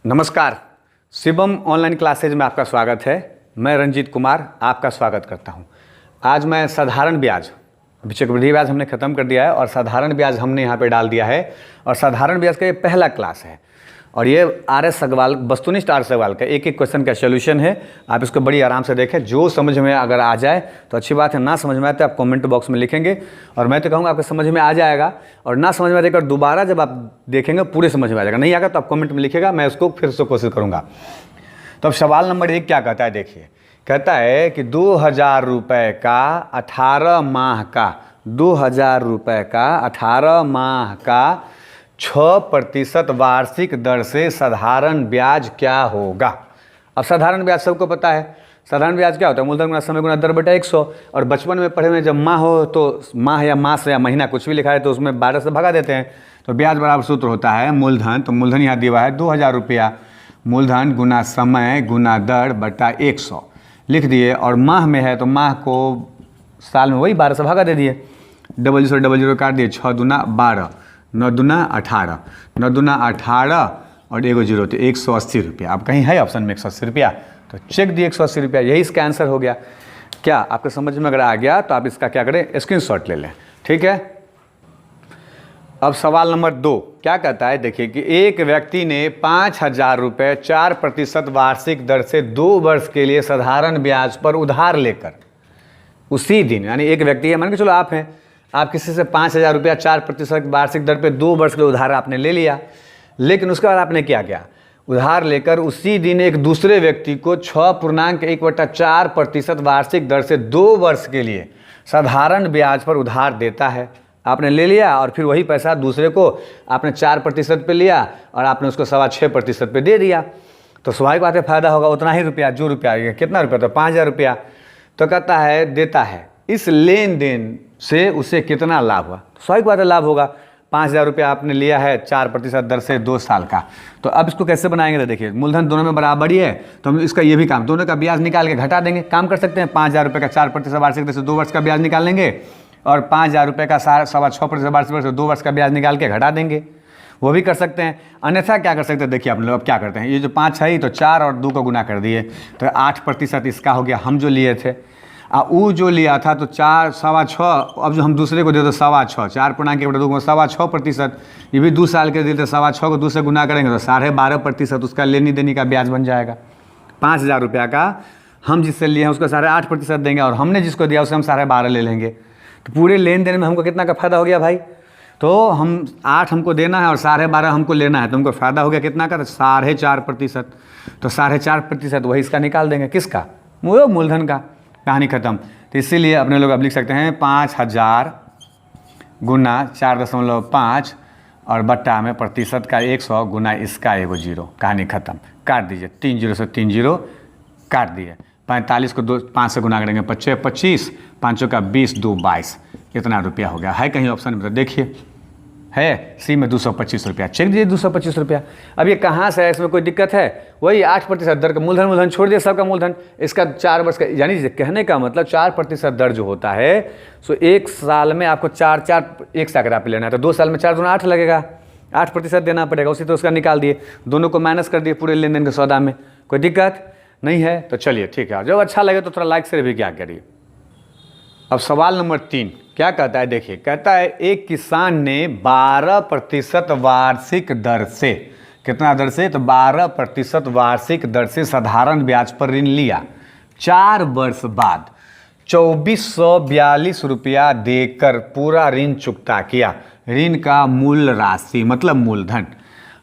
नमस्कार, Shivam online classes में आपका स्वागत है। मैं रंजीत कुमार आपका स्वागत करता हूं। आज मैं साधारण ब्याज, चक्रवृद्धि ब्याज हमने ख़त्म कर दिया है और साधारण ब्याज हमने यहां पे डाल दिया है। और साधारण ब्याज का ये पहला क्लास है और ये आर.एस. अग्रवाल, वस्तुनिष्ठ आर.एस. अग्रवाल का एक एक क्वेश्चन का सोल्यूशन है। आप इसको बड़ी आराम से देखें। जो समझ में अगर आ जाए तो अच्छी बात है, ना समझ में आए तो आप कमेंट बॉक्स में लिखेंगे और मैं तो कहूँगा आपको समझ में आ जाएगा। और ना समझ में आएगा दोबारा जब आप देखेंगे पूरे समझ में आ जाएगा। नहीं आएगा तो आप कमेंट में लिखेगा, मैं उसको फिर से कोशिश करूँगा। तो अब सवाल नंबर 1 क्या कहता है, देखिए। कहता है कि 2000 रुपये का 18 माह का 2000 रुपये का 18 माह का 6% वार्षिक दर से साधारण ब्याज क्या होगा। अब साधारण ब्याज सबको पता है। साधारण ब्याज क्या होता है? मूलधन गुना समय गुना दर बटा 100। और बचपन में पढ़े में जब माह हो तो माह या मास या महीना कुछ भी लिखा है तो उसमें 12 से भगा देते हैं। तो ब्याज बराबर सूत्र होता है मूलधन, तो मूलधन यहाँ दिया हुआ है 2000 रुपया, मूलधन गुना समय गुना दर बटा 100 लिख दिए। और माह में है तो माह को साल में वही 12 से भगा दे दिए। 0000 काट दिए, 6 दूना 12, 9 दूना 18, 9 दूना 18 और 1 0 तो 180 रुपया। अब कहीं है ऑप्शन में 180 रुपया तो चेक दिए 180 रुपया, यही इसका आंसर हो गया। क्या आपके समझ में अगर आ गया तो आप इसका क्या करें, स्क्रीनशॉट ले लें। ठीक है। अब सवाल नंबर 2 क्या कहता है, देखिए कि एक व्यक्ति ने 5000 रुपये 4% वार्षिक दर से 2 वर्ष के लिए साधारण ब्याज पर उधार लेकर उसी दिन, यानी एक व्यक्ति है, मान के चलो आप हैं, आप किसी से 5000 रुपया 4% वार्षिक दर पे 2 वर्ष के लिए उधार आपने ले लिया। लेकिन उसके बाद आपने क्या किया, उधार लेकर उसी दिन एक दूसरे व्यक्ति को 6.1/4% वार्षिक दर से 2 वर्ष के लिए साधारण ब्याज पर उधार देता है। आपने ले लिया और फिर वही पैसा दूसरे को आपने 4% पे लिया और आपने उसको 6.25% पे दे दिया। तो स्वाभाविक बात है फ़ायदा होगा उतना ही रुपया, जो रुपया कितना रुपया, तो 5000 रुपया। तो कहता है देता है, इस लेन देन से उसे कितना लाभ हुआ। तो स्वाभाविक बात है लाभ होगा। 5000 रुपया आपने लिया है 4% दर से 2 साल का। तो अब इसको कैसे बनाएंगे, तो देखिए मूलधन दोनों में बराबर ही है तो हम इसका ये भी काम, दोनों का ब्याज निकाल के घटा देंगे। काम कर सकते हैं, 5000 रुपये का 4% वार्षिक दर से 2 वर्ष का ब्याज निकाल लेंगे और 5000 रुपये का 6.25% वार्षिक दर से 2 वर्ष का ब्याज निकाल के घटा देंगे। वो भी कर सकते हैं। अन्यथा क्या कर सकते हैं, देखिए आप लोग अब क्या करते हैं, ये जो 5 है तो 4 और 2 को गुना कर दिए तो 8% इसका हो गया, हम जो लिए थे। वो जो लिया था तो 4 6.25, अब जो हम दूसरे को दे तो 6.25, 4.1/2 को 6.25%, ये भी 2 साल के दिए तो 6.25 को 2 से गुना करेंगे तो 12.5% उसका लेनी देनी का ब्याज बन जाएगा। 5000 रुपया का हम जिससे लिए हैं उसका 8.5% देंगे और हमने जिसको दिया उसे हम 12.5 ले लेंगे। तो पूरे लेन देन में हमको कितना का फ़ायदा हो गया भाई, तो हम 8 हमको देना है और 12.5 हमको लेना है, तो हमको फ़ायदा हो गया कितना का, 4.5%। तो 4.5% वही इसका निकाल देंगे, किसका, वो मूलधन का। कहानी ख़त्म। तो इसीलिए अपने लोग अब लिख सकते हैं 5000 गुना 4.5 और बट्टा में प्रतिशत का 100 गुना इसका 1 0। कहानी ख़त्म। काट दीजिए, 3 0 से 3 0 काट दिए। 45 को 5 से गुना करेंगे 25 25, 5 का 20, 2 22, कितना रुपया हो गया। है कहीं ऑप्शन में तो देखिए, है सी में 225 रुपया। चेक दीजिए 225 रुपया। अब ये कहाँ से है, इसमें कोई दिक्कत है? वही 8% दर का मूलधन छोड़ दिया सबका मूलधन, इसका 4 वर्ष का, यानी कहने का मतलब 4% दर जो होता है सो 1 साल में आपको 4 एक साल आप लेना है तो 2 साल में 4 दूना 8 लगेगा, 8% देना पड़ेगा। उसी तो उसका निकाल दिए, दोनों को माइनस कर दिए पूरे लेन देन के सौदा में। कोई दिक्कत नहीं है तो चलिए ठीक है। जब अच्छा लगे तो थोड़ा लाइक से भी क्या करिए। अब सवाल नंबर 3 क्या कहता है, देखिए। कहता है एक किसान ने 12% वार्षिक दर से, कितना दर से, तो 12% वार्षिक दर से साधारण ब्याज पर ऋण लिया। 4 वर्ष बाद 2442 रुपया देकर पूरा ऋण चुकता किया। ऋण का मूल राशि मतलब मूलधन।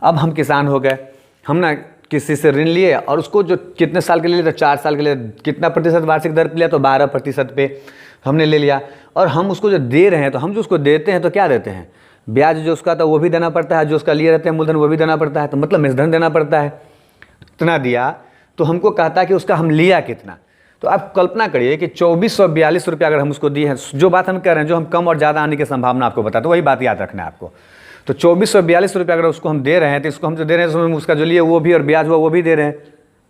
अब हम किसान हो गए, हम ना किसी से ऋण लिए और उसको जो कितने साल के लिए, तो 4 साल के लिए कितना प्रतिशत वार्षिक दर पे लिया, तो 12% पे हमने ले लिया। और हम उसको जो दे रहे हैं, तो हम जो उसको देते हैं तो क्या देते हैं, ब्याज जो उसका था वो भी देना पड़ता है, जो उसका लिए रहते हैं मूलधन वो भी देना पड़ता है, तो मतलब मूलधन देना पड़ता है। इतना दिया तो हमको कहता है कि उसका हम लिया कितना। तो आप कल्पना करिए कि 2442 रुपया अगर हम उसको दिए हैं, जो बात हम कह रहे हैं, जो हम कम और ज़्यादा आने की संभावना आपको बताते हैं, वही बात याद रखना है आपको। तो 2442 रुपया अगर उसको हम दे रहे हैं तो इसको हम जो दे रहे हैं उसका जो लिए वो भी और ब्याज हुआ वो भी दे रहे हैं,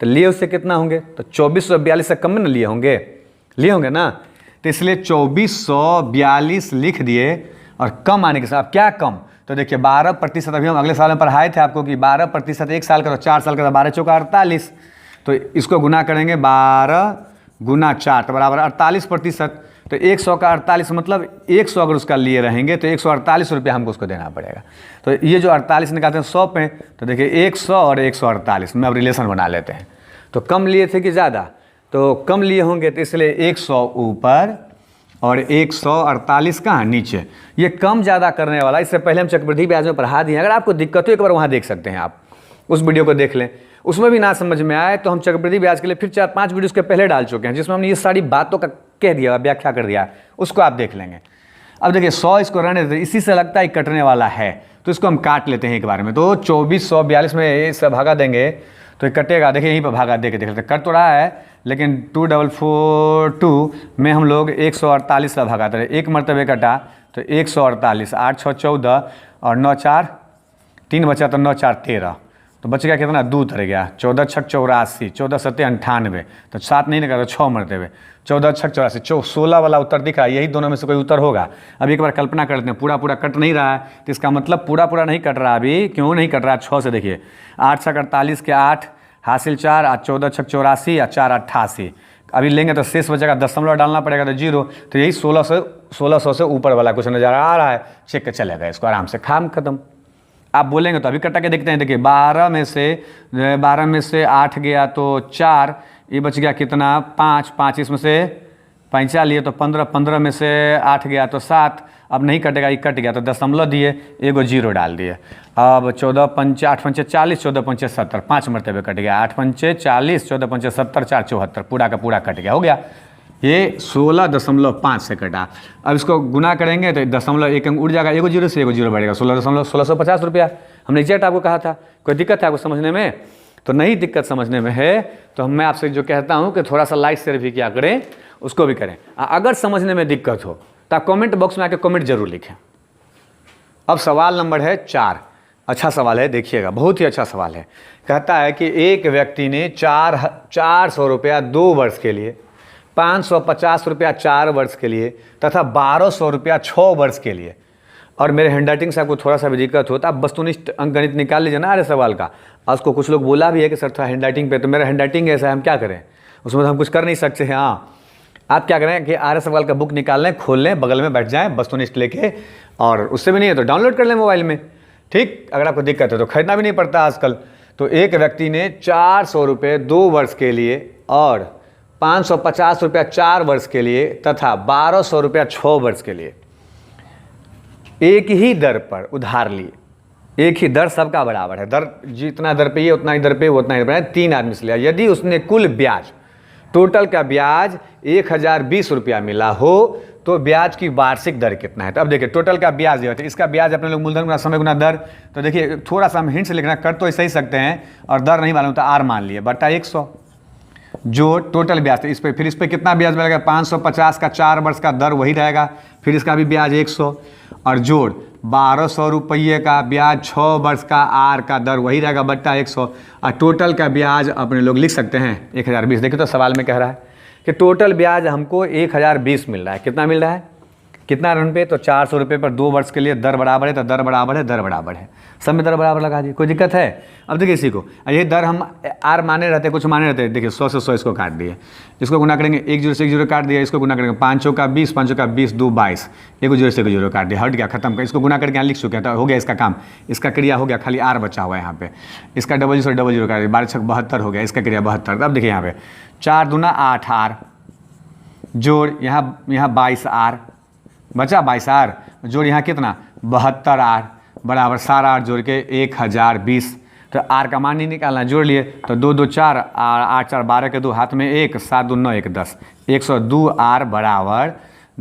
तो लिए उससे कितना होंगे, तो 2442 से कम में ना लिए होंगे ना। तो इसलिए 2442 लिख दिए और कम आने के साथ क्या कम, तो देखिए 12%, अभी हम अगले साल में पढ़ाए थे आपको कि 12% 1 साल का, तो 4 साल का, 12 चौका 48, तो इसको गुना करेंगे 12 गुना 4 तो बराबर 48%। तो 100 का 48 मतलब 100 अगर उसका लिए रहेंगे तो 148 रुपया हमको उसको देना पड़ेगा। तो ये जो 48 निकालते हैं 100 पे, तो देखिए 100 और 148 में अब रिलेशन बना लेते हैं। तो कम लिए थे कि ज़्यादा, तो कम लिए होंगे, तो इसलिए 100 ऊपर और 148 कहाँ नीचे। ये कम ज़्यादा करने वाला, इससे पहले हम चक्रवृद्धि ब्याज में पढ़ा दिए। अगर आपको दिक्कत हो एक बार वहाँ देख सकते हैं, आप उस वीडियो को देख लें। उसमें भी ना समझ में आए तो हम चक्रवृद्धि ब्याज के लिए फिर 4-5 वीडियो उसके पहले डाल चुके हैं, जिसमें हमने ये सारी बातों का कह दिया, व्याख्या कर दिया, उसको आप देख लेंगे। अब देखिए 100 इसको रहने देते, इसी से लगता है कटने वाला है, तो इसको हम काट लेते हैं एक बार में। तो 2442 में इससे भागा देंगे तो ये कटेगा। देखिए यहीं पर भागा दे के देख लेते, कट तो रहा है, लेकिन 2442 में हम लोग 148 से भागाते रहे, एक मरतबे कटा तो 148, 8 6 14 और 9 4 3 बचा, तो 9 4 13, तो बच गया कितना, 2 तर गया, 14 6 84, 14 7 98, तो 7 नहीं निकाला, 6 मरतबे, 14 6 84, 16 वाला उत्तर दिखा, यही दोनों में से कोई उत्तर होगा। अब एक बार कल्पना कर लेते हैं, पूरा पूरा कट नहीं रहा है, तो इसका मतलब पूरा पूरा नहीं कट रहा। अभी क्यों नहीं कट रहा, 6 से देखिए, 8 6 48 के 8 हासिल 4, 14 6 84 या 4 88, अभी लेंगे तो शेष बचेगा, दशमलव डालना पड़ेगा तो 0, तो यही 1600 से ऊपर वाला कुछ नज़र आ रहा है, चेक के चलेगा इसको आराम से, काम खत्म। आप बोलेंगे तो अभी कटा के देखते हैं। देखिए 12 में से 8 गया तो 4, ये बच गया कितना, 5 इसमें से 5 लिए तो 15 में से 8 गया तो 7, अब नहीं कटेगा, ये कट गया तो दशमलव दिए, एगो 0 डाल दिए। अब 14 5 8 5 40, 14 5 70, 5 मरतबे कट गया, 8 5 40, 14 5 70, 4 74, पूरा का पूरा कट गया, हो गया। ये 16.5 से कटा। अब इसको गुना करेंगे तो 0.1 अंक उड़ जाएगा, एगो 0 से एगो 0 बढ़ेगा, 1650 रुपया। हमने एग्जैक्ट आपको कहा था। कोई दिक्कत है आपको समझने में? तो नहीं दिक्कत समझने में है तो मैं आपसे जो कहता हूँ कि थोड़ा सा लाइक शेयर भी क्या करें, उसको भी करें। अगर समझने में दिक्कत हो तो आप कमेंट बॉक्स में आके कमेंट जरूर लिखें। अब सवाल नंबर है 4, अच्छा सवाल है, देखिएगा, बहुत ही अच्छा सवाल है। कहता है कि एक व्यक्ति ने 400 रुपया 2 वर्ष के लिए, 550 रुपया 4 वर्ष के लिए तथा 1200 रुपया 6 वर्ष के लिए, और मेरे हैंडराइटिंग से आपको थोड़ा सा भी दिक्कत हो तो आप वस्तुनिष्ठ अंकगणित निकाल लीजिए ना अरे सवाल का। और उसको कुछ लोग बोला भी है कि सर थोड़ा हैंडराइटिंग पे, तो मेरा हैंडराइटिंग ऐसा है, हम क्या करें उसमें, तो हम कुछ कर नहीं सकते हैं। हाँ, आप क्या करें कि आर्य सवाल का बुक निकाल लें, खोल लें, बगल में बैठ जाएं वस्तुनिष्ठ लेके, और उससे भी नहीं है तो डाउनलोड कर लें मोबाइल में, ठीक। अगर आपको दिक्कत है तो खरीदना भी नहीं पड़ता आजकल। तो एक व्यक्ति ने 400 रुपये 2 वर्ष के लिए और 550 रुपया 4 वर्ष के लिए तथा 1200 रुपया 6 वर्ष के लिए एक ही दर पर उधार लिए। एक ही दर सबका बराबर है, दर जितना दर पे ये उतना ही दर पे वो उतना ही दर पे, 3 आदमी से लिया। यदि उसने कुल ब्याज, टोटल का ब्याज 1020 रुपया मिला हो तो ब्याज की वार्षिक दर कितना है। तो अब देखिए टोटल का ब्याज है, इसका ब्याज अपने लोग मूलधन गुना समय गुना दर। तो देखिए थोड़ा सा हम हिंट से लिखना, कर तो ऐसे ही सकते हैं, और दर नहीं मालूम तो आर मान लिए, बटा 100 जो टोटल ब्याज है इस पर, फिर इस पर कितना ब्याज मिलेगा, 550 का 4 वर्ष का दर वही रहेगा, फिर इसका भी ब्याज 100, और जोड़ 1200 रुपये का ब्याज 6 वर्ष का, आर का दर वही रहेगा, बट्टा 100, और टोटल का ब्याज अपने लोग लिख सकते हैं 1020। देखिए तो सवाल में कह रहा है कि टोटल ब्याज हमको 1020 मिल रहा है। कितना मिल रहा है, कितना रन पे, तो 400 रुपये पर 2 वर्ष के लिए दर बराबर है, तो दर बराबर है, दर बराबर है, सब में दर बराबर लगा दी, कोई दिक्कत है। अब देखिए इसी को, ये दर हम आर माने रहते, कुछ माने रहते, देखिए 100 से 100 इसको काट दिए, इसको गुना करेंगे, 1 0 से 1 0 काट दिया, इसको गुना करेंगे 5 चौका 20, 5 चौका 20, 2 22, 1 0 से 1 0 काट दिया, हट गया, खत्म कर, इसको गुना करके यहाँ लिख चुके हैं, तो हो गया इसका काम, इसका क्रिया हो गया, खाली आर बचा हुआ है यहाँ पे, इसका 0 0 0 काट दिया, 12 6 72 हो गया, इसका क्रिया 72। अब देखिए यहाँ पे 4 दूना 8 आर, जोड़ यहाँ 22 आर बचा, 22 आर, जोड़ यहाँ कितना 72 आर, बराबर सारा आर जोड़ के 1020। तो आर का मान नहीं निकालना, जोड़ लिए तो 2 2 4, 8 4 12 के 2, हाथ में 1, 7 2 9 1 10, 102 आर बराबर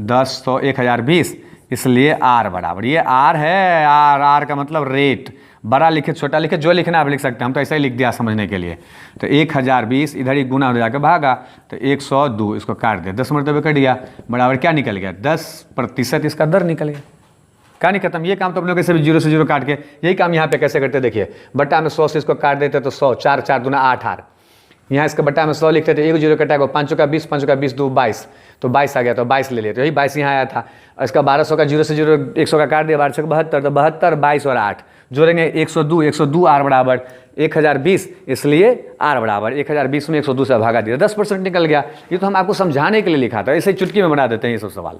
10 तो 1020, इसलिए आर बराबर, ये आर है, आर का मतलब रेट, बड़ा लिखे छोटा लिखे जो लिखना आप लिख सकते हैं, हम तो ऐसा ही लिख दिया समझने के लिए। तो 1020 इधर ही गुना हो जाकर भागा तो 102, इसको काट दिया, 10 मरतबे कट गया, बराबर क्या निकल गया, 10% इसका दर निकल गया। कहानी खत्म। ये काम तो अपने लोग कैसे भी 0 से 0 काट के, यही काम यहाँ पे कैसे करते देखिए, बट्टा में 100 से इसको काट देते तो 100, 4 4 दूना 8 आर, यहाँ इसका बट्टा में 100 लिखते थे, 1 जीरो कटा को 5 का 20, 5 का 20 2 22, तो 22 आ गया, तो 22 ले लिए, तो यही 22 यहाँ आया था। और इसका 1200 का 0 से 0 100 का काट दिया, 1200 का 72, तो 72 22 और 8 जोड़ेंगे 102, 102 आर बराबर 1020, इसलिए आर बराबर 1020 में 102 से भागा दिया, 10% निकल गया। ये तो हम आपको समझाने के लिए लिखा था, इसे चुटकी में बना देते हैं ये सब सवाल।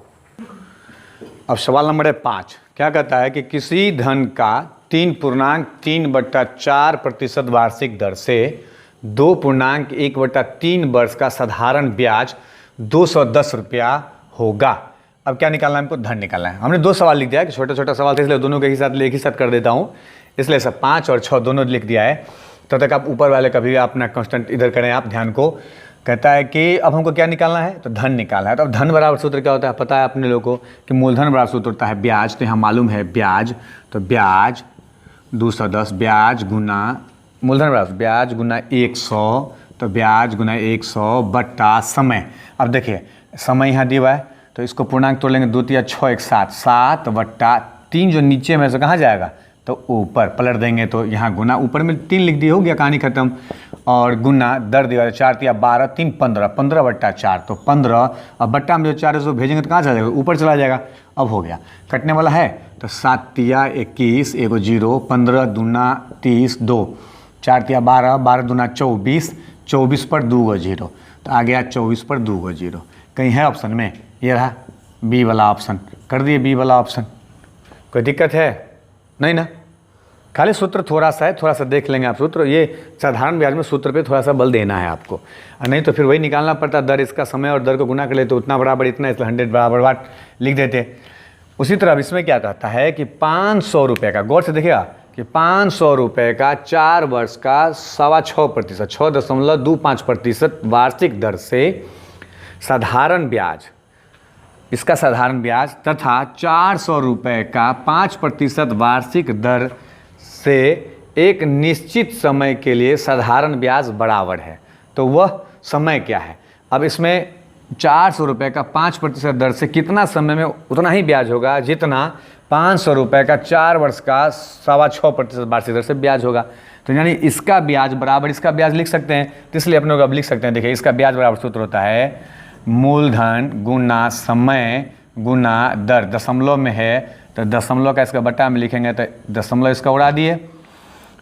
अब सवाल नंबर है 5, क्या कहता है कि किसी धन का 3.3/4% वार्षिक दर से 2.1/3 वर्ष का साधारण ब्याज 210 रुपया होगा। अब क्या निकालना है हमको? धन निकालना है। हमने 2 सवाल लिख दिया है कि छोटा छोटा सवाल था, इसलिए दोनों के एक ही साथ कर देता हूँ, इसलिए सब 5 और 6 दोनों लिख दिया है। तब तक आप ऊपर वाले कभी अपना कांस्टेंट इधर करें आप ध्यान को। कहता है कि अब हमको क्या निकालना है? तो धन निकालना है। तो अब धन बराबर सूत्र क्या होता है? पता है अपने लोगों को कि मूलधन बराबर सूत्र होता है ब्याज, तो यहाँ मालूम है ब्याज, तो ब्याज 210 ब्याज गुना मूलधन बराबर ब्याज गुना 100, तो ब्याज गुना 100 बट्टा समय। अब देखिए समय यहाँ दिया हुआ है, तो इसको पूर्णांक तोड़ लेंगे, 2 3 6 1 7, 7 बट्टा 3 जो नीचे में से कहाँ जाएगा? तो ऊपर पलट देंगे, तो यहाँ गुना ऊपर में 3 लिख दिए, हो गया कहानी खत्म। और गुना दर दिया 4 3 12 3 15, 15 बट्टा 4, तो 15, और बट्टा में जो 4 है उसको भेजेंगे तो कहाँ चला जाएगा? ऊपर चला जाएगा। अब हो गया, कटने वाला है, तो 7 तिया 21 1 0, 15 दूना 30 2, 4 तिया 12, 12 दूना 24, 24 पर 2 0, तो आ गया 24 पर 2 0। कहीं है ऑप्शन में? ये रहा बी वाला ऑप्शन, कर दिए बी वाला ऑप्शन। कोई दिक्कत है? नहीं ना? खाली सूत्र थोड़ा सा है, थोड़ा सा देख लेंगे आप सूत्र। ये साधारण ब्याज में सूत्र पे थोड़ा सा बल देना है आपको, और नहीं तो फिर वही निकालना पड़ता, दर इसका समय और दर को गुना कर ले तो उतना बराबर इतना, इसलिए 100 बराबर वाट लिख देते। उसी तरह इसमें क्या कहता है कि 500 रुपये का, गौर से देखिएगा कि 500 रुपये का 4 वर्ष का 6.25%, 6.25% वार्षिक दर से साधारण ब्याज, इसका साधारण ब्याज तथा 400 रुपये का 5% वार्षिक दर से एक निश्चित समय के लिए साधारण ब्याज बराबर है। तो वह समय क्या है? अब इसमें 400 रुपये का 5% दर से कितना समय में उतना ही ब्याज होगा जितना 500 रुपये का 4 वर्ष का 6.25% वार्षिक दर से ब्याज होगा। तो यानी इसका ब्याज बराबर इसका ब्याज लिख सकते हैं, तो इसलिए अपने लोग अब लिख सकते हैं। देखिए इसका ब्याज बराबर सूत्र होता है मूलधन गुना समय गुना दर, दशमलव में है तो दशमलव का इसका बट्टा में लिखेंगे तो दशमलव इसका उड़ा दिए,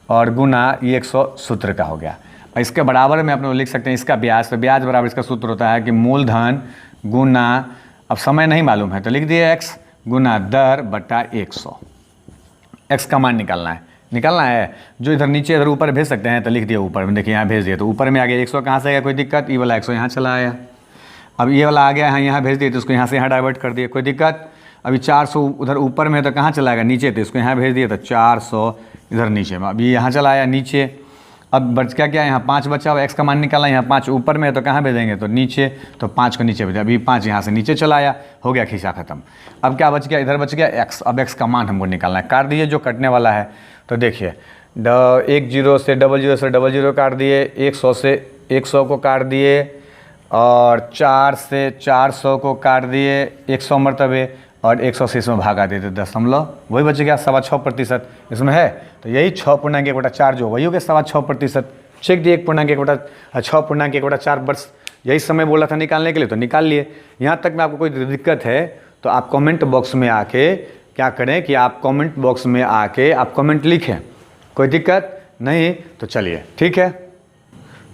और गुना ये 100 सूत्र का हो गया। और इसके बराबर में अपने लिख सकते हैं इसका ब्याज, तो ब्याज बराबर इसका सूत्र होता है कि मूलधन गुना, अब समय नहीं मालूम है तो लिख दिए x गुना दर बट्टा 100। x का मान निकालना है, जो इधर नीचे इधर ऊपर भेज सकते हैं तो लिख दिए ऊपर में। देखिए यहाँ भेज दिए तो ऊपर में आ गया 100, कहाँ से आएगा? कोई दिक्कत? ये वाला 100 यहाँ चला आया। अब ये वाला आ गया यहाँ भेज दिए तो उसको यहाँ से यहाँ डाइवर्ट कर दिए, कोई दिक्कत? अभी 400 उधर ऊपर में तो कहाँ चला गया? नीचे, तो इसको यहाँ भेज दिए तो 400 इधर नीचे में, अभी यहाँ चला आया नीचे। अब बच क्या यहाँ 5 बचा हुआ, x का मान निकाला, यहाँ 5 ऊपर में है तो कहाँ भेजेंगे? तो नीचे, तो 5 को नीचे भेजा, अभी 5 यहाँ से नीचे चला आया, हो गया खींचा खत्म। अब क्या बच गया? इधर बच गया x। अब x का मान हमको निकालना है, काट दिए जो कटने वाला है। तो देखिए 1 0 से 00 से 00 काट दिए, 100 से 100 को काट दिए, और 4 से 400 को काट दिए 100 मरतबे, और 100 से इसमें भागा देते दशमलव, वही बच गया 6.25% इसमें है। तो यही 6.1/4 जो वही हो गया 6.25%। चेक दिए 6.1/4 वर्ष, यही समय बोला था निकालने के लिए, तो निकाल लिए। यहाँ तक में आपको कोई दिक्कत है तो आप कमेंट बॉक्स में आके क्या करें कि आप कमेंट बॉक्स में आके आप कमेंट लिखें, कोई दिक्कत नहीं। तो चलिए ठीक है।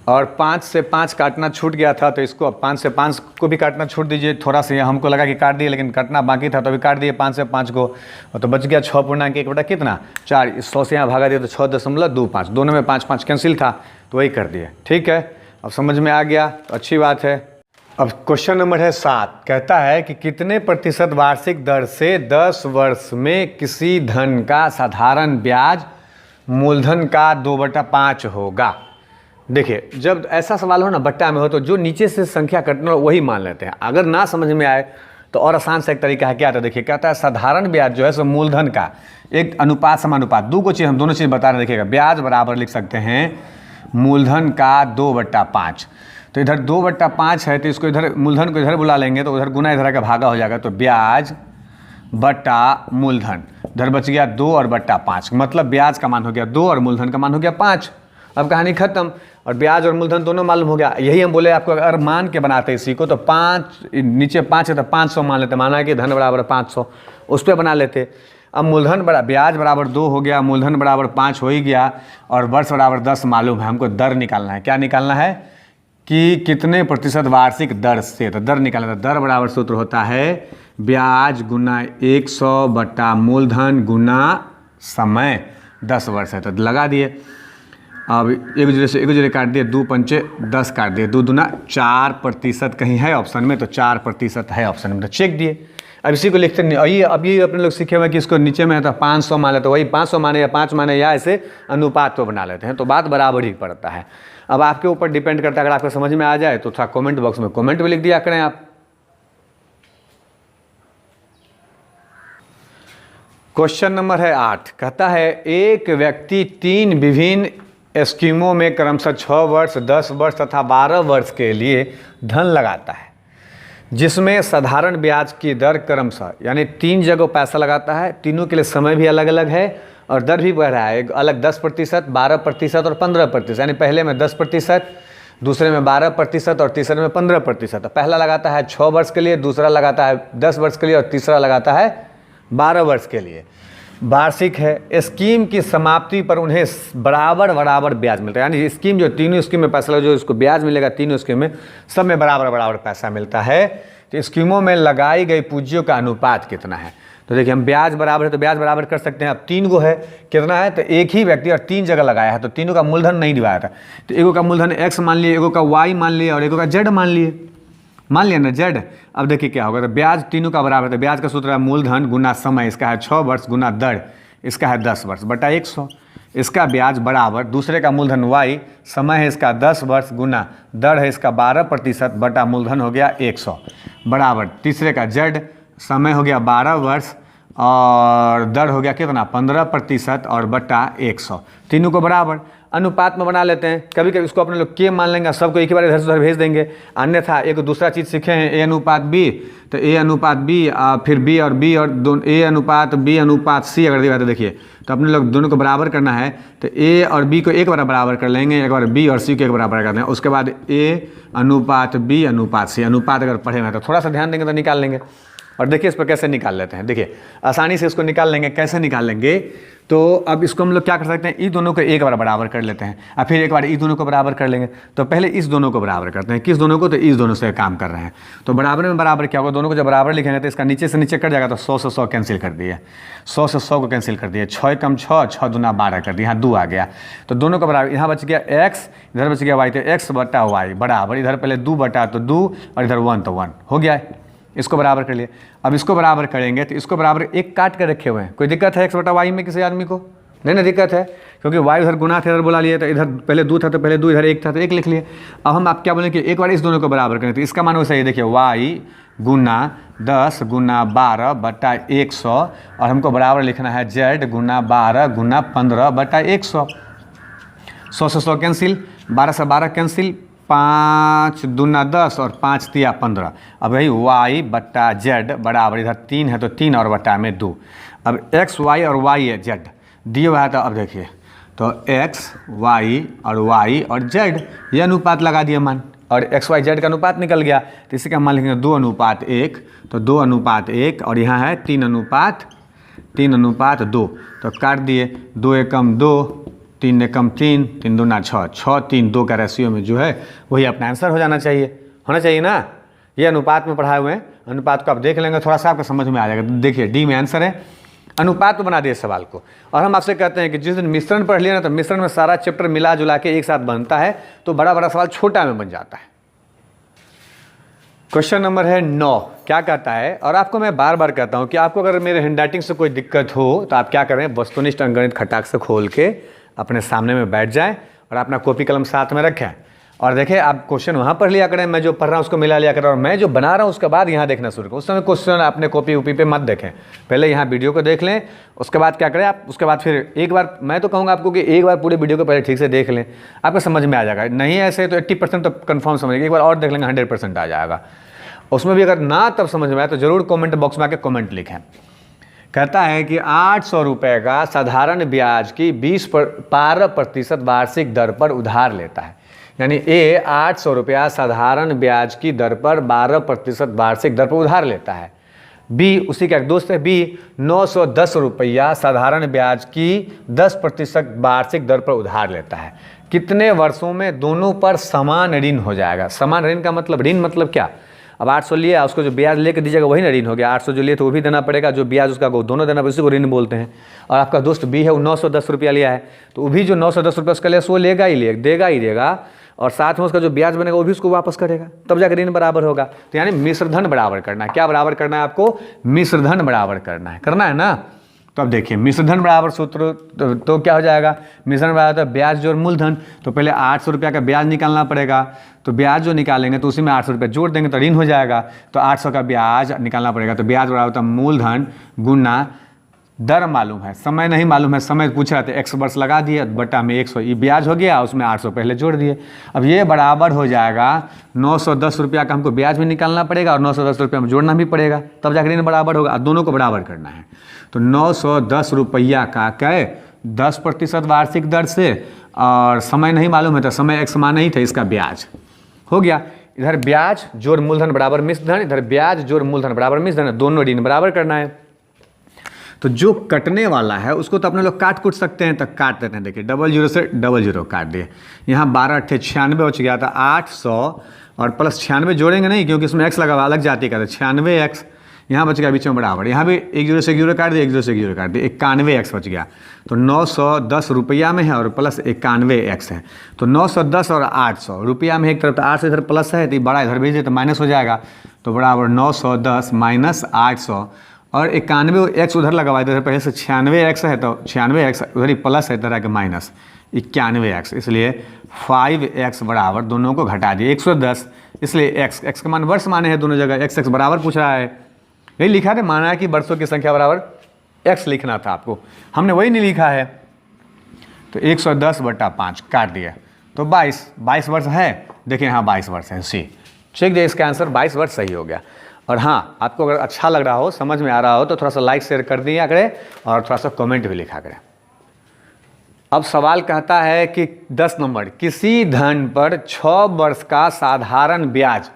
और 5 से 5 काटना छूट गया था, तो इसको 5 से 5 को भी काटना छूट दीजिए थोड़ा सा। हमको लगा कि काट दिए लेकिन काटना बाकी था तो अभी काट दिए 5 से 5 को, तो बच गया 6.1 कितना 4। 100 से यहाँ भागा दिया तो 6.25, दोनों में 5 5 कैंसिल था तो वही कर दिए। ठीक है, अब समझ में आ गया तो अच्छी बात है। अब क्वेश्चन नंबर है 7, कहता है कि कितने प्रतिशत वार्षिक दर से 10 वर्ष में किसी धन का साधारण ब्याज मूलधन का 2/5 होगा। देखिए जब ऐसा सवाल हो ना बट्टा में हो तो जो नीचे से संख्या कटना हो वही मान लेते हैं। अगर ना समझ में आए तो और आसान से एक तरीका है, क्या था देखिए, कहता है साधारण ब्याज जो है सो मूलधन का एक अनुपात समानुपात, दो को चीज़ हम दोनों चीज़ बता रहे हैं। देखिएगा ब्याज बराबर लिख सकते हैं मूलधन का 2/5। तो इधर 2/5 है तो इसको इधर मूलधन को इधर बुला लेंगे तो उधर गुना इधर का भागा हो जाएगा, तो ब्याज बट्टा मूलधन, इधर बच गया 2 और बट्टा 5, मतलब ब्याज का मान हो गया 2 और मूलधन का मान हो गया 5। अब कहानी खत्म। और ब्याज और मूलधन दोनों मालूम हो गया। यही हम बोले आपको, अगर मान के बनाते इसी को तो 5 नीचे 5 है तो 500 मान लेते, माना कि धन बराबर 500, उस पर बना लेते। अब मूलधन ब्याज बराबर 2 हो गया, मूलधन बराबर 5 हो ही गया, और वर्ष बराबर 10 मालूम है। हमको दर निकालना है। क्या निकालना है कि कितने प्रतिशत वार्षिक दर से, तो दर निकालना है। दर बराबर सूत्र होता है ब्याज गुना 100 बटा मूलधन गुना समय, 10 वर्ष है तो लगा दिए। अब एक जगह काट दिए, 2 पंचे 10 काट दिए, 2 दूना 4% कहीं है ऑप्शन में, तो 4% है ऑप्शन में, तो चेक दिए। अब इसी को लिखते नहीं, आइए अब ये अपने लोग सीखे हुए कि इसको नीचे में है तो 500 मान लेते, तो वही 500 माने या 5 माने या ऐसे अनुपात को बना लेते हैं, तो बात बराबर ही पड़ता है। अब आपके ऊपर डिपेंड करता है, अगर आपको समझ में आ जाए तो थोड़ा कमेंट बॉक्स में कमेंट भी लिख दिया करें आप। क्वेश्चन नंबर है 8, कहता है एक व्यक्ति 3 विभिन्न स्कीमों में क्रमशः 6 वर्ष, 10 वर्ष तथा 12 वर्ष के लिए धन लगाता है, जिसमें साधारण ब्याज की दर क्रमशः, यानी 3 जगह पैसा लगाता है, तीनों के लिए समय भी अलग अलग है और दर भी बढ़ रहा है, एक अलग 10%, 12% और 15%, यानी पहले में 10%, दूसरे में 12% और तीसरे में 15%। पहला लगाता है 6 वर्ष के लिए, दूसरा लगाता है 10 वर्ष के लिए और तीसरा लगाता है 12 वर्ष के लिए। वार्षिक है। स्कीम की समाप्ति पर उन्हें बराबर ब्याज मिलता है, यानी स्कीम जो तीनों स्कीम में पैसा लगा, जो इसको ब्याज मिलेगा तीनों स्कीम में, सब में बराबर पैसा मिलता है। तो स्कीमों में लगाई गई पूंजियों का अनुपात कितना है, तो देखिए हम ब्याज बराबर है तो ब्याज बराबर कर सकते हैं। अब 3 गो है, कितना है, तो एक ही व्यक्ति और 3 जगह लगाया है, तो तीनों का मूलधन नहीं दिवाया था, तो एगो का मूलधन x मान लिए, एगो का y मान लिए और एगो का z मान लिया ना z। अब देखिए क्या होगा, तो ब्याज तीनों का बराबर है, ब्याज का सूत्र है मूलधन गुना समय, इसका है 6 वर्ष गुना दर, इसका है 10 वर्ष बटा 100, इसका ब्याज बराबर दूसरे का मूलधन y, समय है इसका 10 वर्ष गुना दर है इसका 12% बटा मूलधन हो गया 100 बराबर तीसरे का z, समय हो गया 12 वर्ष और दर हो गया कितना 15% और बटा 100, तीनों को बराबर अनुपात में बना लेते हैं। कभी कभी इसको अपने लोग के मान लेंगे, सबको एक ही बार इधर से उधर भेज देंगे। अन्यथा एक दूसरा चीज़ सीखे हैं a अनुपात b, तो a अनुपात b फिर b और b और दोनों a अनुपात b अनुपात c अगर दिया तो देखिए, तो अपने लोग दोनों को बराबर करना है, तो a और b को एक बार बराबर कर लेंगे, एक बार b और c को एक बराबर कर देंगे, उसके बाद a अनुपात b अनुपात c, अनुपात अगर पढ़े हैं तो थोड़ा सा ध्यान देंगे तो निकाल लेंगे। और देखिए इस पर कैसे निकाल लेते हैं, देखिए आसानी से इसको निकाल लेंगे। कैसे निकाल लेंगे, तो अब इसको हम लोग क्या कर सकते हैं, ई दोनों को एक बार बराबर कर लेते हैं और फिर एक बार ई दोनों को बराबर कर लेंगे। तो पहले इस दोनों को बराबर करते हैं, किस दोनों को, तो इस दोनों से काम कर रहे हैं। तो बराबर में बराबर क्या होगा, दोनों को जब बराबर लिखेंगे तो इसका नीचे से नीचे कट जाएगा, तो 100 से 100 कैंसिल कर दिए, 100 से 100 को कैंसिल कर दिए, 6 कम 6, 6 दूना 12 कर दिया, यहाँ 2 आ गया। तो दोनों को बराबर, यहाँ बच गया x, इधर बच गया y, तो x बटा y बराबर, इधर पहले 2 बटा तो 2 और इधर 1 तो 1 हो गया, इसको बराबर कर लिए। अब इसको बराबर करेंगे तो इसको बराबर एक काट कर रखे हुए हैं, कोई दिक्कत है x बटा y में किसी आदमी को, नहीं ना दिक्कत है, क्योंकि y उधर गुना था इधर बुला लिए, तो इधर पहले 2 था तो पहले 2, इधर 1 था तो 1 लिख लिए। अब हम आप क्या बोलें कि एक बार इस दोनों को बराबर करें, तो इसका मान वैसा ही, देखिए y गुना 10 गुना 12 बटा 100 और हमको बराबर लिखना है z गुना 12 गुना 15 बटा 100, 100 से 100 कैंसिल, 12 से 12 कैंसिल, 5 दूना 10 और 5 तिया 15। अब वही y बटा z बराबर, इधर 3 है तो 3 और बटा में 2। अब x y और y है z दिए हुआ है, तो अब देखिए तो x y और z ये अनुपात लगा दिए मान, और x y z का अनुपात निकल गया, तो इसी का मान लिखेंगे 2 अनुपात 1, तो 2 अनुपात 1 और यहाँ है 3 अनुपात 2, तो काट दिए, 2 एकम 2, 3 एकम 3, 3 दूना 6, 6 3 2 का रेशियो में जो है वही अपना आंसर हो जाना चाहिए, होना चाहिए ना। ये अनुपात में पढ़ाए हुए हैं, अनुपात को आप देख लेंगे थोड़ा सा आपको समझ में आ जाएगा। देखिए डी में आंसर है, अनुपात में बना दिए सवाल को। और हम आपसे कहते हैं कि जिस दिन मिश्रण पढ़ लिया ना, तो मिश्रण में सारा चैप्टर मिला जुला के एक साथ बनता है, तो बड़ा बड़ा सवाल छोटा में बन जाता है। क्वेश्चन नंबर है 9, क्या कहता है, और आपको मैं बार बार कहता हूं कि आपको अगर मेरे हैंडराइटिंग से कोई दिक्कत हो तो आप क्या करें, वस्तुनिष्ठ अंकगणित खटाक से खोल के अपने सामने में बैठ जाएं और अपना कॉपी कलम साथ में रखें और देखें आप क्वेश्चन वहाँ पढ़ लिया करें, मैं जो पढ़ रहा हूँ उसको मिला लिया करें, और मैं जो बना रहा हूँ उसके बाद यहाँ देखना शुरू करें। उस समय क्वेश्चन अपने कॉपी वॉपी पे मत देखें, पहले यहाँ वीडियो को देख लें, उसके बाद क्या करें आप, उसके बाद फिर एक बार मैं तो कहूँगा आपको कि एक बार पूरे वीडियो को पहले ठीक से देख लें, आपको समझ में आ जाएगा। नहीं ऐसे तो 80% तो कन्फर्म समझेंगे, एक बार और देख लेंगे 100% आ जाएगा। उसमें भी अगर ना तब समझ में आए तो ज़रूर कॉमेंट बॉक्स में आके कॉमेंट लिखें। कहता है कि 800 रुपये का साधारण ब्याज की 12% वार्षिक दर पर उधार लेता है। यानी ए 800 रुपया साधारण ब्याज की दर पर 12% वार्षिक दर पर उधार लेता है। बी उसी का एक दोस्त है, बी 910 रुपया साधारण ब्याज की 10% वार्षिक दर पर उधार लेता है। कितने वर्षों में दोनों पर समान ऋण हो जाएगा? समान ऋण का मतलब, ऋण मतलब क्या? अब 800 लिया, उसको जो ब्याज लेके दीजिएगा वही ना ऋण हो गया। 800 जो लिए तो वो भी देना पड़ेगा, जो ब्याज उसका वो दोनों देना पड़ेगा, उसी को ऋण बोलते हैं। और आपका दोस्त बी है, वो 910 रुपया लिया है, तो वो भी जो 910 रुपया उसका लिया वो लेगा ही देगा ही देगा, और साथ में उसका जो ब्याज बनेगा वो भी उसको वापस करेगा, तब जाकर ऋण बराबर होगा। तो यानी मिश्र धन बराबर करना है। क्या बराबर करना है आपको? मिश्र धन बराबर करना है ना। तो अब देखिए मिश्र धन बराबर सूत्र तो क्या हो जाएगा? मिश्र धन बराबर ब्याज जोड़ मूलधन। तो पहले 800 रुपया का ब्याज निकालना पड़ेगा, तो ब्याज जो निकालेंगे तो उसी में 800 रुपया जोड़ देंगे तो ऋण हो जाएगा। तो 800 का ब्याज निकालना पड़ेगा, तो ब्याज बराबर होता है मूलधन गुना दर मालूम है, समय नहीं मालूम है। समय पूछ रहा था, 100 वर्ष लगा दिए बटा में 100, ये ब्याज हो गया, उसमें 800 पहले जोड़ दिए। अब ये बराबर हो जाएगा 910 रुपया का हमको ब्याज भी निकालना पड़ेगा और 910 रुपया में जोड़ना भी पड़ेगा, तब जाकर ऋण बराबर होगा। दोनों को बराबर करना है। तो 910 रुपया का कै 10% वार्षिक दर से, और समय नहीं मालूम है तो समय एक समान नहीं था, इसका ब्याज हो गया। इधर ब्याज जोड़ मूलधन बराबर मिश्र धन, इधर ब्याज जोड़ मूलधन बराबर मिश्र धन, दोनों ऋण बराबर करना है। तो जो कटने वाला है उसको तो अपने लोग काट कूट सकते हैं, तो काट देते हैं। देखिए 00 से 00 काट दिए, यहाँ 12 अट्ठे 96 बच गया था। 800 और प्लस 96 जोड़ेंगे नहीं, क्योंकि इसमें एक्स लगा हुआ अलग जाति का, 96 एक्स यहाँ बच गया बीच में बराबर। यहाँ भी 10 से 0 काट दिए, 10 से 0 काट दिए, 91 एक्स बच गया। तो 910 रुपया में है और प्लस 91 एक्स है। तो 910 और 800 रुपया में एक तरफ, तो 800 इधर प्लस है, तो बड़ा इधर भेज दे तो माइनस हो जाएगा। तो बराबर 910 माइनस 800, और 91 एक्स उधर लगा हुआ है, इधर पहले से 96 एक्स है, तो 96 एक्स उधर ही प्लस है, इधर आके माइनस 91 एक्स, इसलिए 5 एक्स बराबर, दोनों को घटा दिए 110, इसलिए एक्स का मान वर्ष माने हैं दोनों जगह, एक्स बराबर पूछ रहा है। यही लिखा था, माना है कि वर्षों की संख्या बराबर एक्स लिखना था आपको, हमने वही नहीं लिखा है। तो 110 बटा 5 काट दिया, तो 22 वर्ष है। देखिए हाँ 22 वर्ष है, सी चेक दिए, इसका आंसर 22 वर्ष सही हो गया। और हाँ, आपको अगर अच्छा लग रहा हो, समझ में आ रहा हो, तो थोड़ा सा लाइक शेयर कर दिया करें और थोड़ा सा कमेंट भी लिखा करें। अब सवाल कहता है कि 10 नंबर, किसी धन पर 6 वर्ष का साधारण ब्याज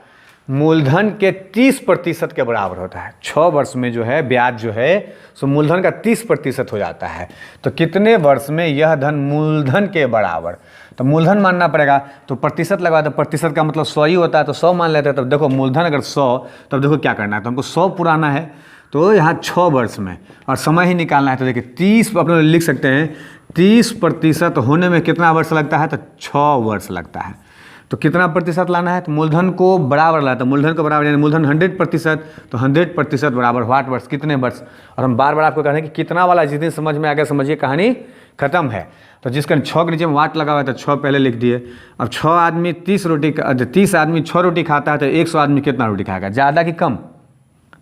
मूलधन के 30% के बराबर होता है। 6 वर्ष में जो है ब्याज जो है सो मूलधन का 30% हो जाता है। तो कितने वर्ष में यह धन मूलधन के बराबर? तो मूलधन मानना पड़ेगा, तो प्रतिशत लगा, तो प्रतिशत का मतलब 100 ही होता है, तो 100 मान लेते हैं। तब देखो मूलधन अगर 100, तब देखो क्या करना है, तो हमको 100 पुराना है, तो यहाँ 6 वर्ष में, और समय ही निकालना है। तो देखिए 30 अपने लिख सकते हैं, 30% होने में कितना वर्ष लगता है? तो 6 वर्ष लगता है। तो कितना प्रतिशत लाना है? तो मूलधन को बराबर लाता है, मूलधन को बराबर, यानी मूलधन 100%, तो 100% बराबर वाट वर्ष, कितने वर्ष। और हम बार बार आपको कह रहे हैं कि कितना वाला, जितनी समझ में आ गया समझिए, कहानी खत्म है। तो जिसका 6 के नीचे में वाट लगा हुआ है तो 6 पहले लिख दिए। अब 6 आदमी 30 आदमी 6 रोटी खाता है, तो 100 आदमी कितना रोटी खाएगा, ज़्यादा कि कम?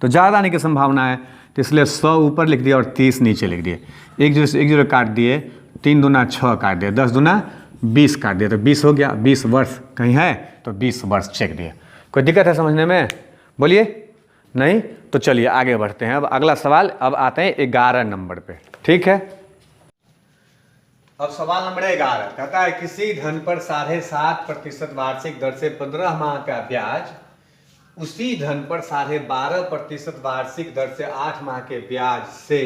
तो ज़्यादा आने की संभावना है, तो इसलिए 100 ऊपर लिख दिया और 30 नीचे लिख दिए। 1 से 1 0 काट दिए, 3 दूना 6 काट दिया, 10 दूना 20 काट दिया, तो 20 हो गया। 20 वर्ष कहीं है तो 20 वर्ष चेक दिए। कोई दिक्कत है समझने में? बोलिए नहीं? तो चलिए आगे बढ़ते हैं। अब अगला सवाल, अब आते हैं 11 नंबर पे, ठीक है। अब सवाल नंबर 11 कहता है, किसी धन पर 7.5% वार्षिक दर से 15 माह का ब्याज उसी धन पर 12.5% वार्षिक दर से 8 माह के ब्याज से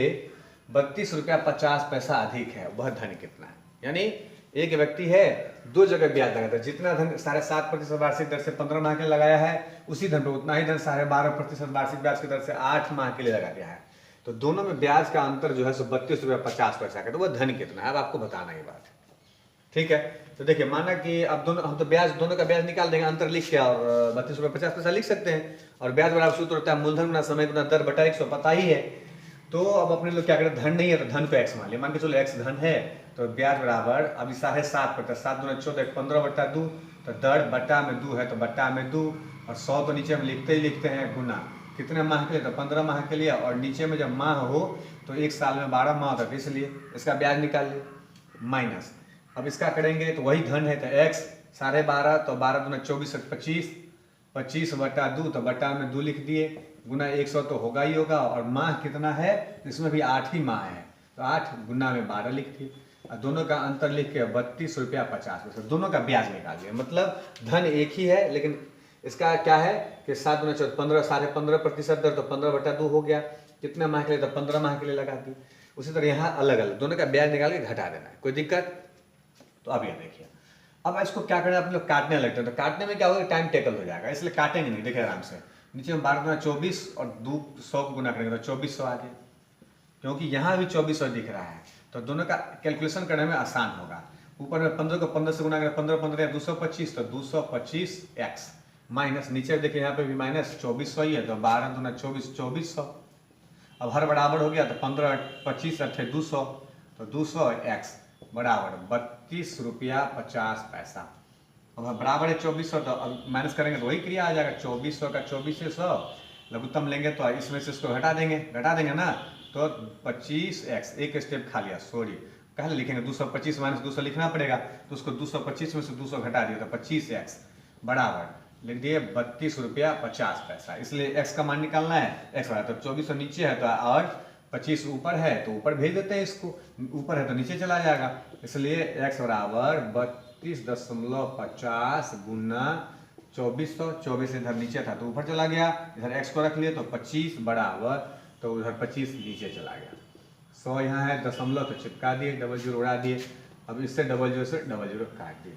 32 रुपया 50 पैसा अधिक है, वह धन कितना है? यानी एक व्यक्ति है, 2 जगह ब्याज लगाता है, जितना धन 7.5% वार्षिक दर से 15 माह के लिए लगाया है, उसी धन पर उतना ही धन 12.5% वार्षिक ब्याज की दर से 8 माह के लिए लगा दिया है। तो दोनों में ब्याज का अंतर जो है सो 32 रुपया 50 पैसा का, तो वह धन कितना है? अब आपको बताना ही बात है, ठीक है। तो देखिए माना कि अब दोनों, हम तो ब्याज दोनों का ब्याज निकाल देंगे, अंतर लिख के, और 32 रुपया 50 पैसा लिख सकते हैं। और ब्याज बराबर सूत्र होता है मूलधन गुना समय गुना दर बटा 100, पता ही है। तो अब अपने लोग क्या करें, धन नहीं है तो धन पे एक्स मान लिया, मान के चलो एक्स धन है, तो ब्याज बराबर अभी 7.5%, 7 दूना 14, 15 बटा 2, तो दर बटा में 2 है तो बटा में 2, और 100 तो नीचे में लिखते ही लिखते हैं गुना, कितने माह के लिए? तो 15 माह के लिए, और नीचे में जब माह हो तो एक साल में 12 माह होता है, इसलिए इसका ब्याज निकाल लिए माइनस। अब इसका करेंगे तो वही धन है, तो एक्स 12.5, तो 12 दूना 24 25, 25 बटा 2, तो बटा में 2 लिख दिए, गुना 100 तो होगा ही होगा, और माह कितना है, इसमें भी 8 ही माह है, तो 8 गुना में 12 लिख दिए। और दोनों का अंतर लिख के 32 रुपया 50 पैसा, दोनों का ब्याज निकाल लिया। मतलब धन एक ही है, लेकिन इसका क्या है कि 7 गुना 14 15, 15.5% दर, तो 15/2 हो गया। कितने माह के लिए? तो 15 माह के लिए लगा दी। उसी तरह यहाँ अलग अलग दोनों का ब्याज निकाल के घटा देना है। कोई दिक्कत? तो अब ये देखिए, अब इसको क्या करना है, आप लोग काटने लगते हैं। तो काटने में क्या होगा, टाइम टेकल हो जाएगा, इसलिए काटेंगे नहीं। देखिए आराम से, नीचे में 12 गुना 24 और 200 को गुना करेंगे तो 2400 आ गया, क्योंकि यहाँ भी 2400 दिख रहा है। तो दोनों का कैलकुलेशन करने में आसान होगा। ऊपर में 15 को 15 से गुना करें, 15 15 या 225, तो 225x माइनस, नीचे देखिए यहाँ पे भी माइनस 2400 ही है, तो 12 दूना 24, 2400। अब हर बराबर हो गया, तो 15 25 अट्ठे 200, तो 200x बराबर 32 रुपया 50 पैसा। अब बराबर है 2400, तो अब माइनस करेंगे तो वही क्रिया आ जाएगा। 2400 का 2400 लघुत्तम लेंगे तो इसमें से इसको घटा देंगे ना, तो 25x, एक स्टेप खा लिया, सॉरी पहले लिखेंगे 225 माइनस 200 लिखना पड़ेगा, तो उसको 225 में से 200 घटा दिया, तो 25x बराबर लिख दिए 32 रुपया 50 पैसा। इसलिए x का मान निकालना है, x बराबर, तो 2400 नीचे है तो, और 25 ऊपर है तो ऊपर भेज देते हैं, इसको ऊपर है तो नीचे चला जाएगा। इसलिए x बराबर 32.50 गुना 2400, 24 इधर नीचे था तो ऊपर चला गया, इधर x को रख लिए तो 25 बराबर, तो उधर 25 नीचे चला गया। 100 यहाँ है दशमलव तो चिपका दिए, डबल जीरो उड़ा दिए। अब इससे डबल जीरो से डबल जीरो काट दिए,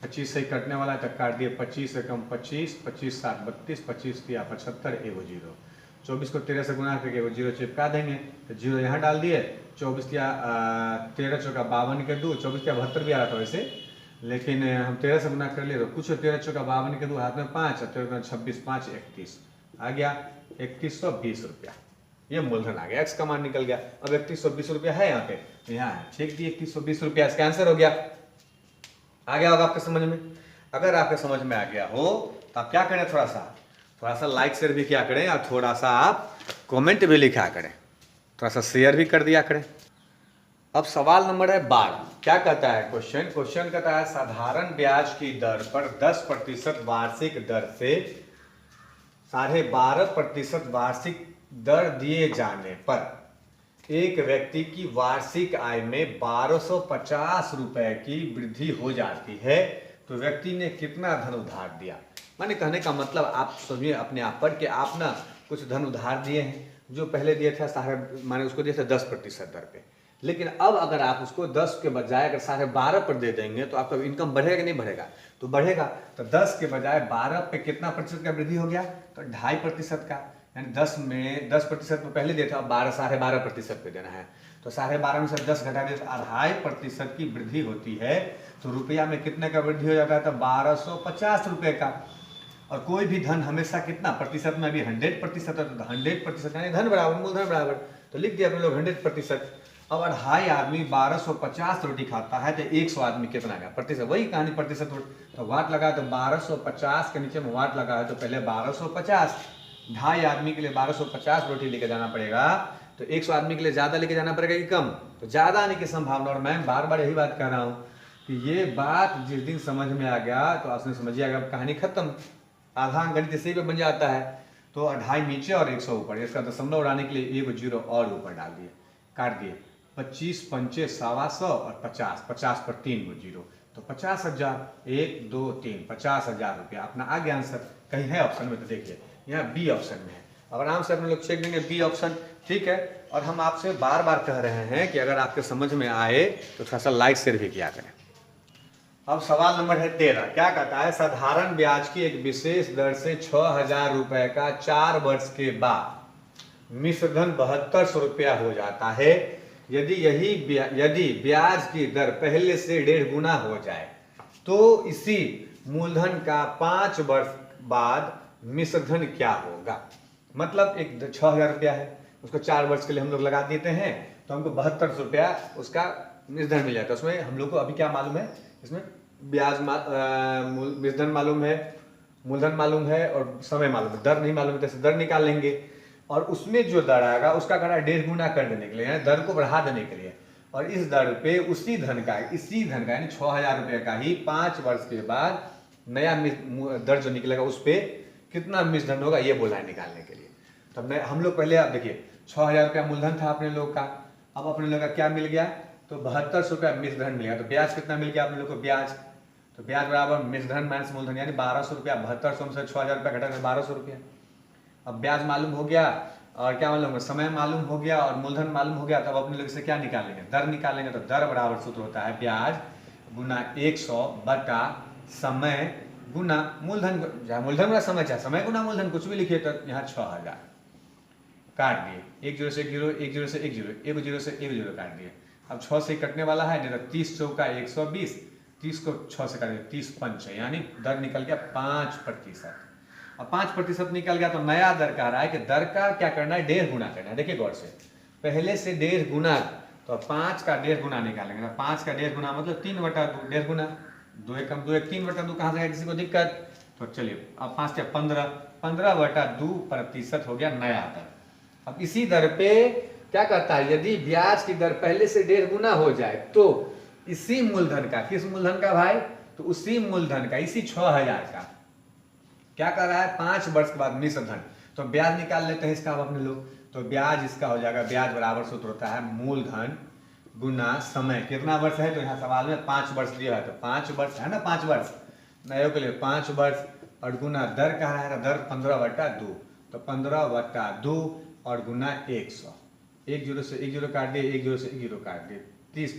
25 से ही कटने वाला है तो काट दिए। 25 से कम 25, 25 7 32, 25 दिया 75, एगो जीरो। 24 को 13 से गुना करके एगो जीरो चिपका देंगे, तो जीरो यहाँ डाल दिए। 24 या 13 चौका 52 के 2, 24 या 72 भी आ रहा था वैसे, लेकिन हम 13 से गुना कर लिए तो कुछ 13 चौका 52 के 2 हाथ में 5, 26 5 31 आ गया 3120 रुपया। ये मूलधन आ गया, x का मान निकल गया। अब 3120 रुपया है यहाँ पे, तो यहाँ है, ठीक दिए 3120 रुपया, इसका आंसर हो गया। आ गया होगा आपके समझ में? अगर आपके समझ में आ गया हो तो आप क्या करें, थोड़ा सा लाइक शेयर भी किया करें, और थोड़ा सा आप कमेंट भी लिखा करें, थोड़ा सा शेयर भी कर दिया करें। अब सवाल नंबर है 12। क्या कहता है क्वेश्चन कहता है साधारण ब्याज की दर पर 10% वार्षिक दर से 12.5% वार्षिक दर दिए जाने पर एक व्यक्ति की वार्षिक आय में 1250 रुपए की वृद्धि हो जाती है, तो व्यक्ति ने कितना धन उधार दिया। माने कहने का मतलब आप समझिए अपने आप पर कि आप ना कुछ धन उधार दिए हैं, जो पहले दिए थे माने उसको दिए थे 10% दर पे, लेकिन अब अगर आप उसको 10 के बजाय अगर 12.5 पर दे देंगे तो आपका इनकम बढ़ेगा कि नहीं बढ़ेगा? तो बढ़ेगा। तो 10 के बजाय 12 पे कितना प्रतिशत का वृद्धि हो गया? तो 2.5% का, यानी 10 में 10% में पहले दिया था, अब 12.5% पे देना है। तो 12.5 में से 10 घटा दिया तो 2.5% की वृद्धि होती है। तो रुपया में कितने का वृद्धि हो जाता है? तो 1250 रुपये का। और कोई भी धन हमेशा कितना प्रतिशत में, अभी 100% है, तो 100% यानी धन बराबर मूलधन बराबर, तो लिख दिया अपने लोग 100%। अब 2.5 आदमी 1250 रोटी खाता है तो 100 आदमी कितना का प्रतिशत, वही कहानी प्रतिशत। तो वाट लगा तो 1250 के नीचे में वाट लगा है, तो पहले 1250, 2.5 आदमी के लिए 1250 रोटी लेके जाना पड़ेगा, तो 100 आदमी के लिए ज़्यादा लेके जाना पड़ेगा कि कम? तो ज़्यादा आने की संभावना। और मैं बार बार यही बात कह रहा हूँ कि ये बात जिस दिन समझ में आ गया तो आपने समझिएगा कहानी खत्म। आधा गणित इसी पे बन जाता है। तो 2.5 नीचे और 100 ऊपर, इसका दशमलव उड़ाने के लिए एक जीरो और ऊपर डाल दिए, काट दिए। 25 पंचे 125 और 50, 50 पर 3 गो जीरो, तो 50,000, 1 2 3 50,000 रुपया अपना आ गया आंसर। कहीं है ऑप्शन में? तो देखिए यहाँ बी ऑप्शन में है। अब आराम से अपने लोग चेक देंगे बी ऑप्शन, ठीक है। और हम आपसे बार बार कह रहे हैं कि अगर आपके समझ में आए तो थोड़ा सा लाइक शेयर भी किया करें। अब सवाल नंबर है 13। क्या कहता है साधारण ब्याज की एक विशेष दर से 6,000 रुपए का 4 वर्ष के बाद मिश्रधन 7200 रुपया हो जाता है। यदि ब्याज की दर पहले से 1.5 गुना हो जाए तो इसी मूलधन का 5 वर्ष बाद मिश्रधन क्या होगा। मतलब एक 6,000 रुपया है, उसको 4 वर्ष के लिए हम लोग लगा देते हैं, तो हमको 7200 रुपया उसका मिश्रधन मिल जाता है। उसमें हम लोग को अभी क्या मालूम है, इसमें ब्याज मिश्रधन मालूम है, मूलधन मालूम है और समय मालूम है, दर नहीं मालूम है, तो दर निकाल लेंगे। और उसमें जो दर आएगा उसका करा 1.5 गुना कर देने के लिए, यानी दर को बढ़ा देने के लिए। और इस दर पे इसी धन का यानी 6,000 रुपये का ही 5 वर्ष के बाद नया दर जो निकलेगा उस पर कितना मिश्रधन होगा, ये बोला है निकालने के लिए। तब हम लोग पहले आप देखिए 6,000 रुपया मूलधन था अपने लोग का, अब अपने लोग का क्या मिल गया तो 7200 रुपया मिश्र धन मिलेगा। तो ब्याज कितना मिल गया आप लोग को, ब्याज, तो ब्याज बराबर मिश्र धन माइनस मूलधन, यानी 1200 रुपया। 7200 में से 6000 रुपया घटा 1200 रुपया। अब ब्याज मालूम हो गया और क्या मालूम है, समय मालूम हो गया और मूलधन मालूम हो गया। तब अपने लोग से क्या निकालेंगे, दर निकालेंगे। तो दर बराबर सूत्र होता है ब्याज गुना 100 बटा समय गुना मूलधन, चाहे मूलधन गुना समय, चाहे समय गुना मूलधन, कुछ भी लिखिए। तो यहाँ 6000 काट दिए, 1 0 से 1 0, 1 0 से 1 0, 1 0 से 1 0 काट दिए। अब 6 से कटने वाला है, नहीं तो 30 चौका 120, 30 को 6 से काट दिए, 30 पंच, यानी दर निकल गया 5%। अब 5% निकल गया तो नया दर कह रहा है कि दर का क्या करना है, 1.5 गुना करना है। देखिए गौर से, पहले से 1.5 गुना, तो 5 का 1.5 गुना निकालेंगे। तो 5 का 1.5 गुना मतलब 3/2, 1.5 गुना, 2 एकम 2 एक 3/2, कहाँ से किसी को दिक्कत। तो चलिए अब 5 से 15, 15/2% हो गया नया दर। अब इसी दर पे क्या कहता है, यदि ब्याज की दर पहले से 1.5 गुना हो जाए तो इसी मूलधन का, किस मूलधन का भाई, तो उसी मूलधन का, इसी 6000 का क्या कर रहा है, 5 वर्ष के बाद मिश्र धन। तो ब्याज निकाल लेते हैं इसका अब अपने लोग। तो ब्याज इसका हो जाएगा, ब्याज बराबर सूत्र होता है मूलधन गुना समय। कितना वर्ष है, तो यहाँ सवाल में 5 वर्ष दिया है, तो 5 वर्ष है ना, 5 वर्ष नए के लिए 5 वर्ष, और गुना दर कह रहा है, दर 15/2, तो 15/2 और गुना 100। 1 0 से 1 0 काट दिए, 1 0 से 1 0 काट दिए, 30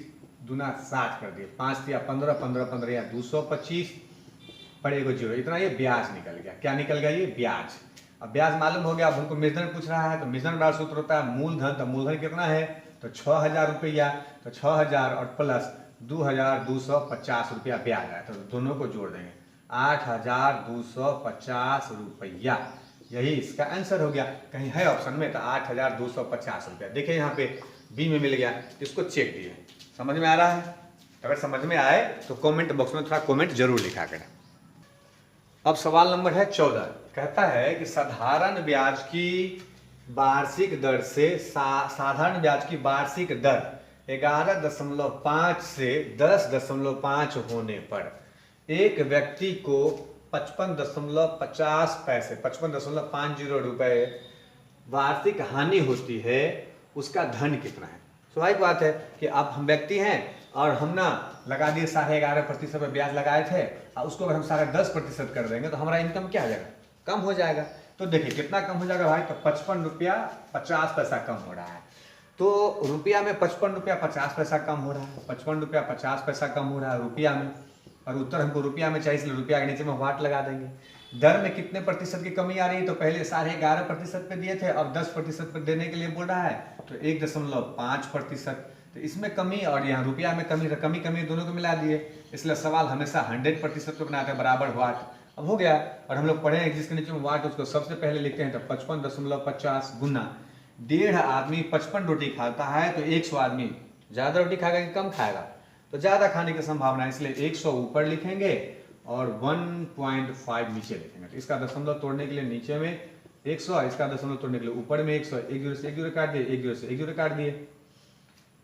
दूना 60 कर दिए, 5 या 15, 15 15 या 225 पर 1 0, इतना ये ब्याज निकल गया। क्या निकल गया, ये ब्याज। अब ब्याज मालूम हो गया। अब हमको मिश्रण पूछ रहा है, तो मिश्रण बराबर सूत्र होता है मूलधन, तो मूलधन कितना है, तो 6000 रुपया, तो 6000 और प्लस 2250 रुपया ब्याज है, तो दोनों को जोड़ देंगे, 8250 रुपया। यही इसका आंसर हो गया। कहीं है ऑप्शन में, तो 8250 रुपया। देखिए यहाँ पे बी में मिल गया, इसको चेक दिए। समझ में आ रहा है, अगर समझ में आए तो कमेंट बॉक्स में थोड़ा कमेंट जरूर लिखा करें। अब सवाल नंबर है 14, कहता है कि साधारण ब्याज की वार्षिक दर से साधारण ब्याज की वार्षिक दर 11.5 से 10.5 होने पर एक व्यक्ति को 55.50 पैसे, 55.50 रुपए वार्षिक हानि होती है, उसका धन कितना है। स्वाभाविक बात है कि अब हम व्यक्ति हैं और हम ना लगा दिए 11.5% पे ब्याज लगाए थे, और उसको अगर हम 10.5% कर देंगे तो हमारा इनकम क्या हो जाएगा, कम हो जाएगा। तो देखिए कितना कम हो जाएगा भाई, तो 55 रुपया 50 पैसा कम हो रहा है। तो रुपया में 55 रुपया 50 पैसा कम हो रहा है, 55 रुपया 50 पैसा कम हो रहा है रुपया में, और उत्तर हमको रुपया में चाहिए, इसलिए रुपया के नीचे में वाट लगा देंगे। दर में कितने प्रतिशत की कमी आ रही है, तो पहले 11.5% पे दिए थे, अब 10% पे देने के लिए बोल रहा है, तो 1.5%। तो इसमें कमी और यहाँ रुपया में कमी, कमी कमी दोनों को मिला दिए, इसलिए सवाल हमेशा 100% पे बनाते हैं, बराबर वाट। अब हो गया, और हम लोग पढ़े हैं जिसके नीचे में वाट, उसको सबसे पहले लिखते हैं, तो 55.50 गुना 1.5 आदमी 55 रोटी खाता है, तो 100 आदमी ज़्यादा रोटी खाएगा कि कम खाएगा, तो ज़्यादा खाने की संभावना है, इसलिए 100 ऊपर लिखेंगे और 1.5 नीचे लिखेंगे। तो इसका दशमलव तोड़ने के लिए नीचे में 100, इसका दशमलव तोड़ने के लिए ऊपर में 100, 1 0 से 1 0 काट दिए, 1 0 से 1 0 काट दिए।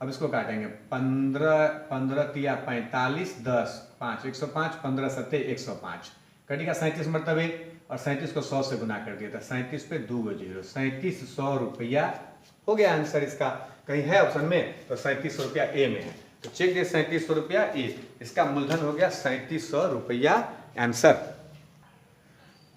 अब इसको काटेंगे, 15 तिया 45, 10 5 105, 15 सत्ते 105, कटेगा 37 मरतबे, और 37 को 100 से गुना कर दिया था, 37 पे 2 0, 3700 रुपया हो गया आंसर इसका। कहीं है ऑप्शन में, तो 3700 रुपया ए में है, तो चेक दिए 3700 रुपया ए, इसका मूलधन हो गया 3700 रुपया आंसर।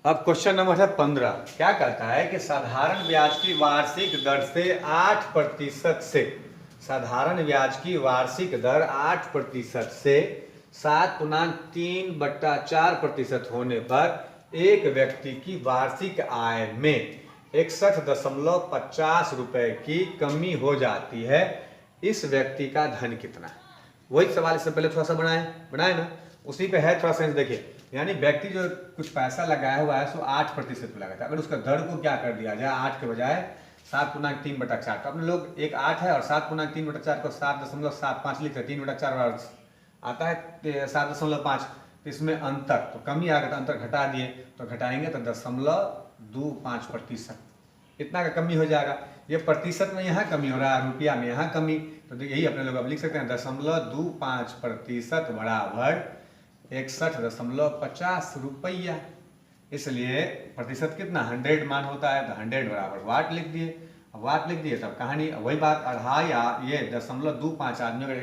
अब क्वेश्चन नंबर है 15, क्या कहता है कि साधारण ब्याज की वार्षिक दर से 8% से, साधारण ब्याज की वार्षिक दर 8% से 7.3/4% होने पर एक व्यक्ति की वार्षिक आय में 61.50 रुपए की कमी हो जाती है, इस व्यक्ति का धन कितना है। वही सवाल इससे पहले थोड़ा सा बनाए ना, उसी पे है थोड़ा सेंस देखिए। यानी व्यक्ति जो कुछ पैसा लगाया हुआ है सो 8% पे लगा था, अगर उसका दर को क्या कर दिया जाए 8 के बजाय 7.3/4, तो अपने लोग एक 8 है और 7.3/4 को 7.75 लिखते, 3/4 आता है 7.5, तो इसमें अंतर, तो कमी आ गया, तो अंतर घटा दिए, तो घटाएंगे तो 0.25%, इतना का कमी हो जाएगा। ये प्रतिशत में यहाँ कमी हो रहा है, रुपया में यहाँ कमी, तो यही अपने लोग अब लिख सकते हैं 0.25% बराबर 61.50 रुपया। इसलिए प्रतिशत कितना 100 मान होता है, तो 100 बराबर वाट लिख दिए। वाट लिख दिए तब कहानी वही बात। अढ़ाई ये 0.25 आदमी अगर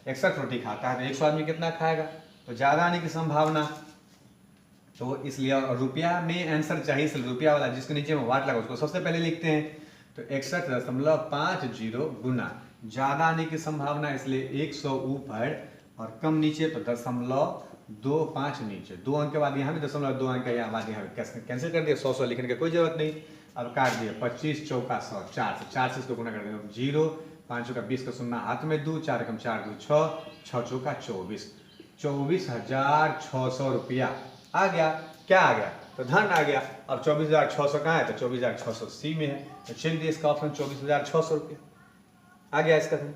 61 रोटी खाता है तो 100 आदमी कितना खाएगा, तो ज़्यादा आने की संभावना। तो इसलिए रुपया में आंसर चाहिए, इसलिए रुपया वाला जिसके नीचे में वाट लगा उसको सबसे पहले लिखते हैं। तो 61.50 गुना ज़्यादा आने की संभावना, इसलिए 100 ऊपर और कम नीचे, तो 0.25 नीचे। 2 अंक के बाद यहाँ भी 0.2 अंक का, यहाँ बाद यहाँ कैंसिल कर दिया, 100 लिखने की कोई जरूरत नहीं। अब काट दिया 25 चौका 100, 4 से इसको गुना कर देंगे 0, 5 चौका 20 का 0 हाथ में 2, 4 एकम 4 2 6, 6 चौका 24,600 रुपया आ गया। क्या आ गया, तो धन आ गया। अब 24,600 कहाँ है, तो 24,600 सी में है, तो चेक दिए इसका ऑप्शन 24,600 रुपया आ गया इसका धन।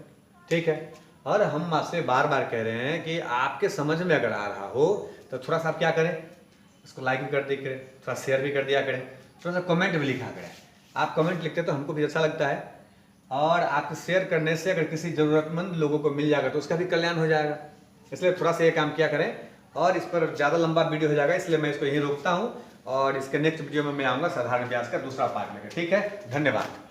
ठीक है, और हम आपसे बार बार कह रहे हैं कि आपके समझ में अगर आ रहा हो तो थोड़ा सा आप क्या करें, इसको लाइक भी कर दिया करें, थोड़ा शेयर भी कर दिया करें, थोड़ा सा कमेंट भी लिखा करें। आप कमेंट लिखते तो हमको भी अच्छा लगता है, और आपके शेयर करने से अगर किसी ज़रूरतमंद लोगों को मिल जाएगा तो उसका भी कल्याण हो जाएगा। इसलिए थोड़ा सा ये काम किया करें, और इस पर ज़्यादा लंबा वीडियो हो जाएगा, इसलिए मैं इसको यहीं रोकता हूँ, और इसके नेक्स्ट वीडियो में मैं आऊँगा साधारण ब्याज का दूसरा पार्ट लेकर। ठीक है, धन्यवाद।